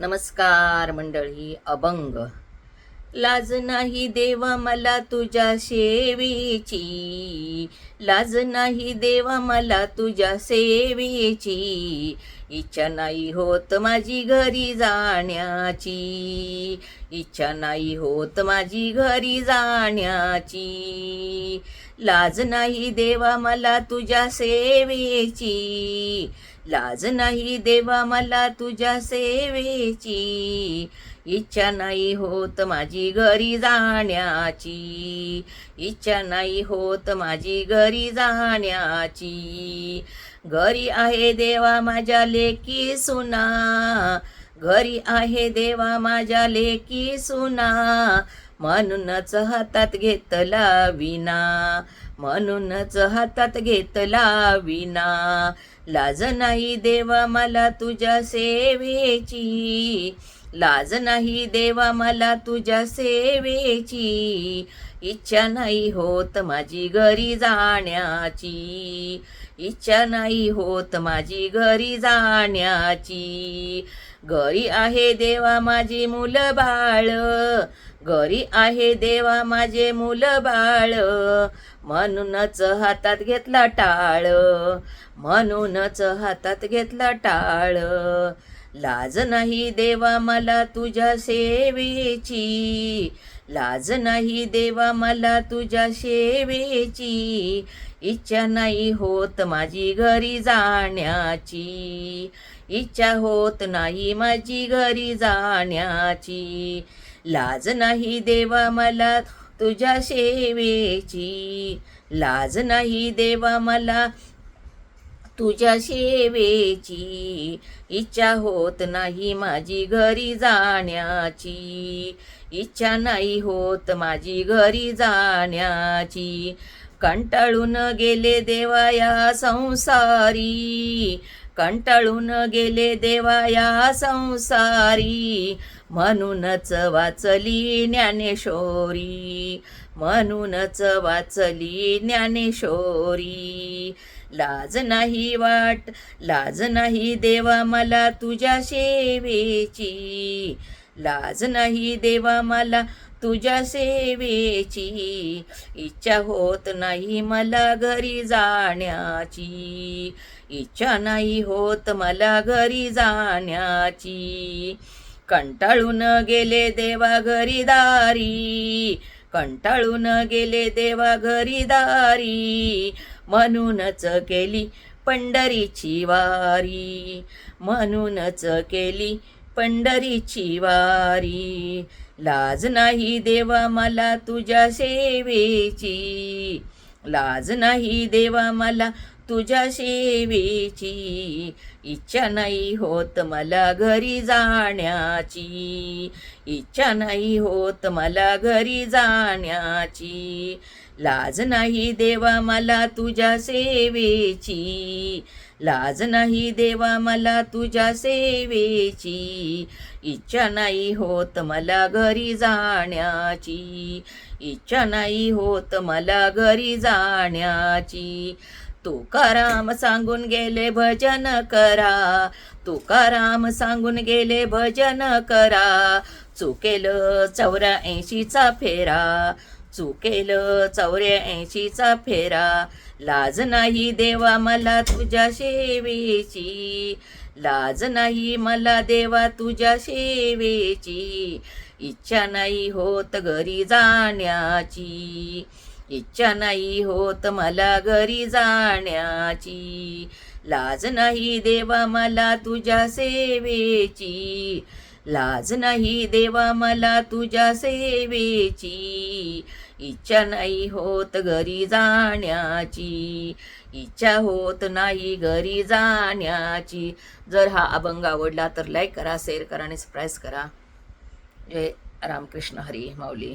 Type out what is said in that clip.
नमस्कार मंडळी. अभंग. लाज नाही देवा मला तुझ्या सेवेची, लाज नाही देवा मला तुझ्या सेवेची, इच्छा नाही होत माझी घरी जाण्याची, इच्छा नाही होत माझी घरी जाण्याची. लाज नाही देवा मला तुझ्या सेवेची, लाज नाही देवा मला तुझ्या सेवेची, इच्छा नाही होत माझी घरी जाण्याची, इच्छा नाही होत माझी घरी जाण्याची. घरी आहे देवा माझ्या लेकी सुना, घरी आहे देवा माझ्या लेकी सुना, म्हणूनच हातात घेतला विना, म्हणूनच हातात घेतला विना. लाज नाही देवा मला तुझ्या सेवेची, लाज नाही देवा मला तुझ्या सेवेची, इच्छा नाही होत माझी घरी जाण्याची, इच्छा नाही होत माझी घरी जाण्याची. घरी आहे देवा माझी मुलं बाळ, घरी आहे देवा माझे मुलं बाळ, म्हणूनच हातात घेतला टाळ, म्हणूनच हातात घेतला टाळ. लाज नाही देवा मला तुझ्या सेवेची, लाज नाही देवा मला तुझ्या सेवेची, इच्छा नाही होत माझी घरी जाण्याची, इच्छा होत नाही माझी घरी जाण्याची. लाज नाही देवा मला तुझ्या सेवेची, लाज नाही देवा मला तुझ्या सेवेची, इच्छा होत नाही माझी घरी जाण्याची, इच्छा नाही होत माझी घरी जाण्याची. कंटाळून गेले देवा या संसारी, कंटाळून गेले देवा या संसारी, म्हणूनच वाचली ज्ञानेश्वरी, म्हणूनच वाचली ज्ञानेश्वरी. लाज नाही लाज नाही देवा मला तुझ्या सेवेची, लाज नाही देवा मला तुझ्या सेवेची, इच्छा होत नाही मला घरी जाण्याची, इच्छा नाही होत मला घरी जाण्याची. कंटाळून गेले देवा घरी दारी, कंटाळून गेले देवा घरी दारी, म्हणूनच केली पंढरीची वारी, म्हणूनच केली पंढरीची वारी. लाज नाही देवा मला तुझ्या सेवेची, लाज नाही देवा मला तुझ्या सेवेची, इच्छा नाही होत मला घरी जाण्याची, इच्छा नाही होत मला घरी जाण्याची. लाज नाही देवा मला तुझ्या सेवेची, लाज नाही देवा मला तुझ्या सेवेची, इच्छा नाही होत मला घरी जाण्याची, इच्छा नाही होत मला घरी जाण्याची. तुकाराम सांगून गेले भजन करा, तुकाराम सांगून गेले भजन करा, चुकेल 84चा फेरा, चुकेल 84चा फेरा. लाज नाही देवा मला तुझ्या सेवेची, लाज नाही मला देवा तुझ्या सेवेची, इच्छा नाही होत घरी जाण्याची, इच्छा नाही होत मला घरी जाण्याची. लाज नाही देवा मला तुझ्या सेवेची, लाज नाही देवा मला तुझ्या सेवेची, इच्छा नाही होत घरी जाण्याची, इच्छा होत नाही घरी जाण्याची. जर हा अभंग आवडला तर लाईक करा, शेअर करा आणि सबस्क्राईब करा. जय रामकृष्ण हरी माऊली.